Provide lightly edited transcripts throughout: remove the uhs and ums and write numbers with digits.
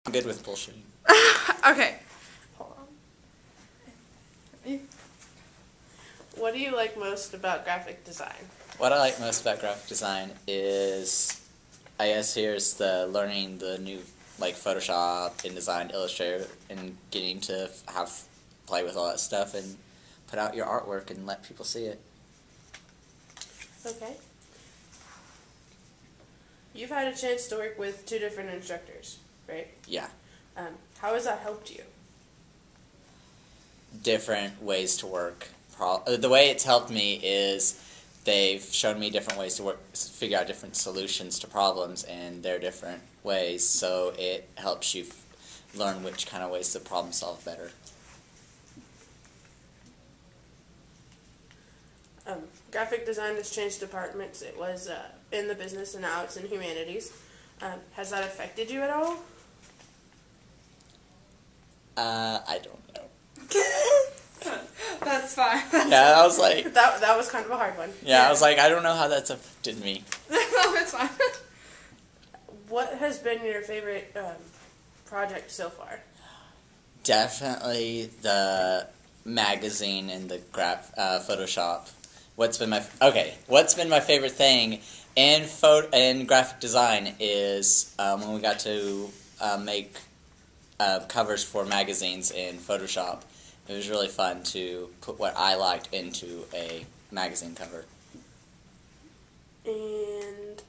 I'm good with bullshitting. Okay. Hold on. What do you like most about graphic design? What I like most about graphic design is, I guess here's the learning the new, like, Photoshop, InDesign, Illustrator, and getting to play with all that stuff and put out your artwork and let people see it. Okay. You've had a chance to work with 2 different instructors, right? Yeah. How has that helped you? Different ways to work. The way it's helped me is they've shown me different ways to figure out different solutions to problems and their different ways, so it helps you learn which kind of ways to problem solve better. Graphic design has changed departments. It was in the business and now it's in humanities. Has that affected you at all? I don't know. That's fine. Yeah, I was like... That was kind of a hard one. Yeah, I was like, I don't know how that's affected me. No, it's fine. What has been your favorite project so far? Definitely the magazine and the Photoshop. What's been my favorite thing in graphic design is when we got to make covers for magazines in Photoshop. It was really fun to put what I liked into a magazine cover. And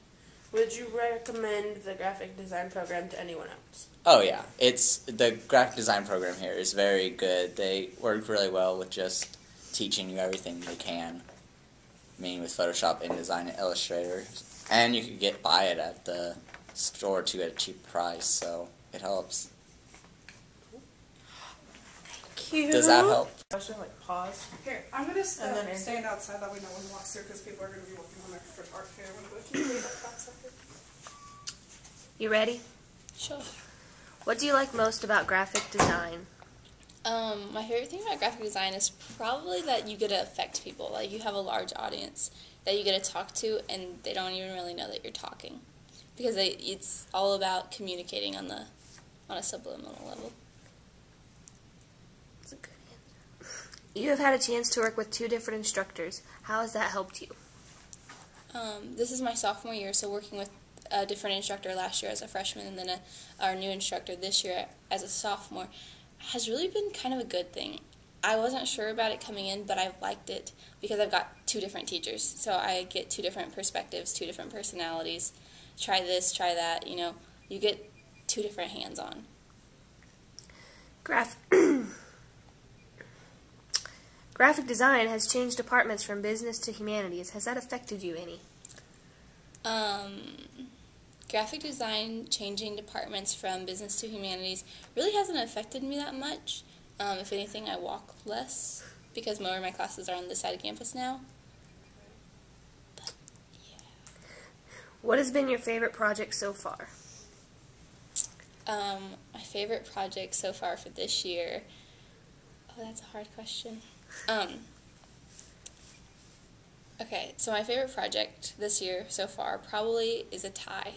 would you recommend the graphic design program to anyone else? Oh yeah, the graphic design program here is very good. They work really well with just teaching you everything they can. I mean, with Photoshop, InDesign, and Illustrator. And you could buy it at the store too at a cheap price, so it helps. Cute. Does that help? I should pause. Here, I'm going to And then stand outside that way no one walks through because people are going to be walking on their different art fair. I'm going to go keep that second. You ready? Sure. What do you like most about graphic design? My favorite thing about graphic design is probably that you get to affect people. Like, you have a large audience that you get to talk to, and they don't even really know that you're talking. Because it's all about communicating on a subliminal level. That's a good answer. You have had a chance to work with 2 different instructors. How has that helped you? This is my sophomore year, so working with a different instructor last year as a freshman and then our new instructor this year as a sophomore has really been kind of a good thing. I wasn't sure about it coming in, but I've liked it because I've got 2 different teachers. So I get 2 different perspectives, 2 different personalities. Try this, try that, you get 2 different hands-on. Graphic design has changed departments from business to humanities. Has that affected you any? Graphic design changing departments from business to humanities really hasn't affected me that much. If anything, I walk less because more of my classes are on this side of campus now. But, yeah. What has been your favorite project so far? My favorite project so far for this year... Oh, that's a hard question. Okay, so my favorite project this year so far probably is a tie.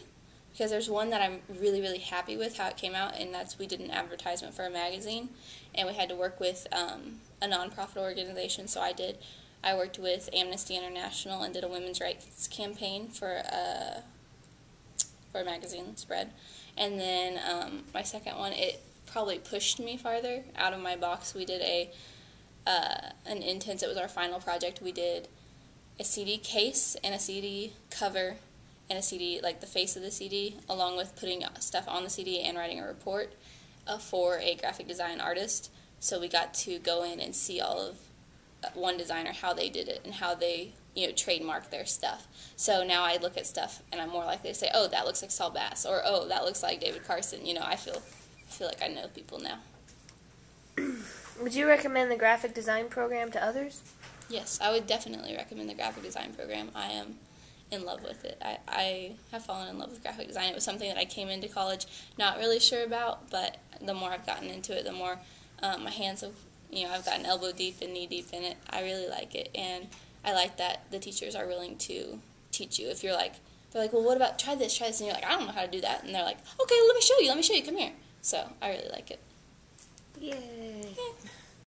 Because there's one that I'm really, really happy with how it came out, and that's we did an advertisement for a magazine, and we had to work with a nonprofit organization, so I worked with Amnesty International and did a women's rights campaign for a magazine spread. And then my second one, it probably pushed me farther out of my box. We did an intense, it was our final project. We did a CD case and a CD cover and a CD, like the face of the CD, along with putting stuff on the CD and writing a report for a graphic design artist. So we got to go in and see all of one designer, how they did it and how they trademark their stuff. So now I look at stuff and I'm more likely to say, oh, that looks like Saul Bass, or oh, that looks like David Carson. I feel like I know people now. Would you recommend the graphic design program to others? Yes, I would definitely recommend the graphic design program. I am in love with it. I have fallen in love with graphic design. It was something that I came into college not really sure about, but the more I've gotten into it, the more my hands have, I've gotten elbow deep and knee deep in it. I really like it, and I like that the teachers are willing to teach you. If you're like, they're like, well, what about, try this, and you're like, I don't know how to do that, and they're like, okay, let me show you, come here. So I really like it. Yay.